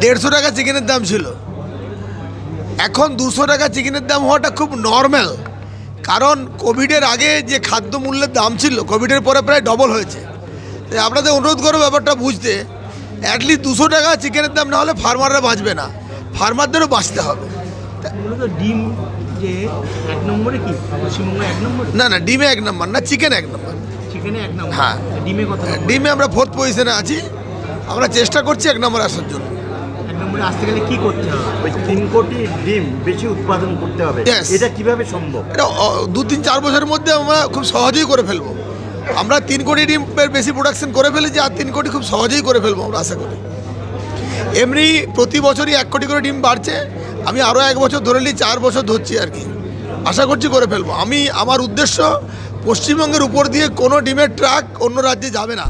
150 টাকা চিকেনের দাম ছিল, এখন 200 টাকা চিকেনের দাম হওয়াটা খুব নর্মাল। কারণ কোভিডের আগে যে খাদ্য মূল্যের দাম ছিল, কোভিডের পরে প্রায় ডবল হয়েছে। তাই আপনাদের অনুরোধ করো ব্যাপারটা বুঝতে। অ্যাটলিস্ট 200 টাকা চিকেনের দাম না হলে ফার্মাররা বাঁচবে না, ফার্মারদেরও বাঁচতে হবে। ডিম যে 1 নম্বরে কি পশ্চিমবঙ্গ 1 নম্বর? না না, ডিমে 1 নম্বর না, চিকেন 1 নম্বর। চিকেনে 1 নম্বর? হ্যাঁ। ডিমে কত? ডিমে আমরা 4th পজিশনে আছি, আমরা চেষ্টা করছি 1 নম্বর আসার জন্য। 1 নম্বরে আসতে গেলে কি করতে হবে? 3 কোটি ডিম বেশি উৎপাদন করতে হবে, Yes. এটা কিভাবে সম্ভব? এটা 2-3-4 বছরের মধ্যে আমরা খুব সহজেই করে ফেলবো। আমরা 3 কোটি ডিমের বেশি প্রোডাকশন করে ফেলেছি, আর 3 কোটি খুব সহজেই করে ফেলবো আমরা আশা করি। এমনি প্রতি বছরই 1 কোটি করে ডিম বাড়ছে। আমি আরও 1 বছর ধরে নিই, 4 বছর ধরছি আর কি, আশা করছি করে ফেলবো। আমার উদ্দেশ্য পশ্চিমবঙ্গের উপর দিয়ে কোনো ডিমের ট্রাক অন্য রাজ্যে যাবে না।